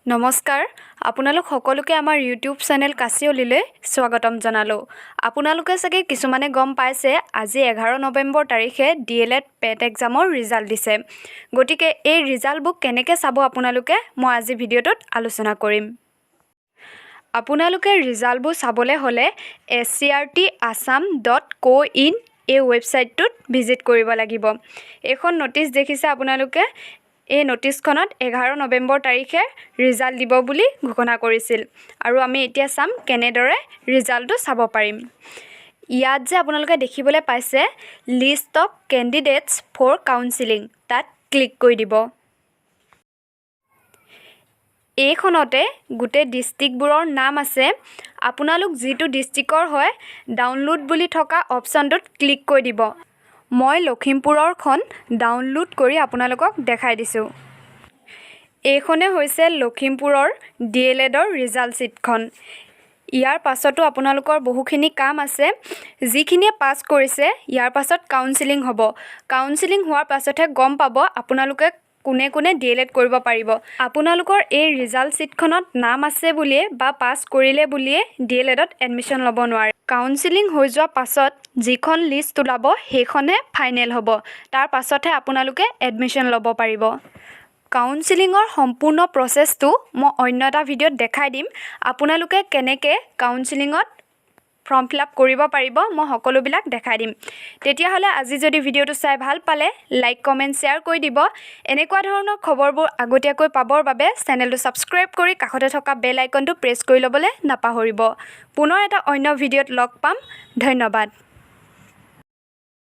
নমস্কাৰ আপোনালোক সকলোকে আমাৰ ইউটিউব চেনেল কাচিয়লিলৈ স্বাগতম জনালো। আপোনালোকে চাগে কিছুমানে গম পাইছে আজি 11 নৱেম্বৰ তাৰিখে ডিএলএড পেট এক্সামৰ ৰিজাল্ট দিছে। গতিকে এই ৰিজাল্টবোৰ কেনেকৈ চাব আপোনালোকে মই আজি ভিডিঅ'টোত আলোচনা কৰিম। আপোনালোকে ৰিজাল্টবোৰ চাবলৈ হ'লে scrtassam.co.in এই ৱেবছাইটটোত ভিজিট কৰিব লাগিব। এইখন নটিচ দেখিছে আপোনালোকে। এই নটিচখনত 11 নৱেম্বৰ তাৰিখে ৰিজাল্ট দিব বুলি ঘোষণা কৰিছিল আৰু আমি এতিয়া চাম কেনেদৰে ৰিজাল্টটো চাব পাৰিম। ইয়াত যে আপোনালোকে দেখিবলৈ পাইছে list of candidates for counselling, তাত ক্লিক কৰি দিব। এইখনতে গোটেই ডিষ্ট্ৰিক্টবোৰৰ নাম আছে। আপোনালোক যিটো ডিষ্ট্ৰিক্টৰ হয় ডাউনলোড বুলি থকা অপশ্যনটোত ক্লিক কৰি দিব। মই লখিমপুৰৰখন ডাউনলোড কৰি আপোনালোকক দেখাই দিছোঁ। এইখনে হৈছে লখিমপুৰৰ ডিএলএডৰ ৰিজাল্ট শ্বীটখন। ইয়াৰ পাছতো আপোনালোকৰ বহুখিনি কাম আছে। যিখিনিয়ে পাছ কৰিছে ইয়াৰ পাছত কাউন্সিলিং হ'ব। কাউন্সিলিং হোৱাৰ পাছতহে গম পাব আপোনালোকে কোনে কোনে ডিএলএড কৰিব পাৰিব। আপোনালোকৰ এই ৰিজাল্ট শ্বীটখনত নাম আছে বুলিয়ে বা পাছ কৰিলে বুলিয়ে ডিএলএডত এডমিশ্যন ল'ব নোৱাৰে। কাউন্সিলিং হৈ যোৱা পাছত যিখন লিষ্ট ওলাব সেইখনহে ফাইনেল হ'ব। তাৰ পাছতহে আপোনালোকে এডমিশ্যন ল'ব পাৰিব। কাউন্সিলিঙৰ সম্পূৰ্ণ প্ৰচেছটো মই অন্য এটা ভিডিঅ'ত দেখাই দিম। আপোনালোকে কেনেকৈ কাউন্সিলিঙত ফৰ্ম ফিল আপ কৰিব পাৰিব মই সকলোবিলাক দেখাই দিম। তেতিয়াহ'লে আজি যদি ভিডিঅ'টো চাই ভাল পালে লাইক কমেণ্ট শ্বেয়াৰ কৰি দিব। এনেকুৱা ধৰণৰ খবৰবোৰ আগতীয়াকৈ পাবৰ বাবে চেনেলটো ছাবস্ক্ৰাইব কৰি কাষতে থকা বেল আইকনটো প্ৰেছ কৰি ল'বলৈ নাপাহৰিব। পুনৰ এটা অন্য ভিডিঅ'ত লগ পাম। ধন্যবাদ।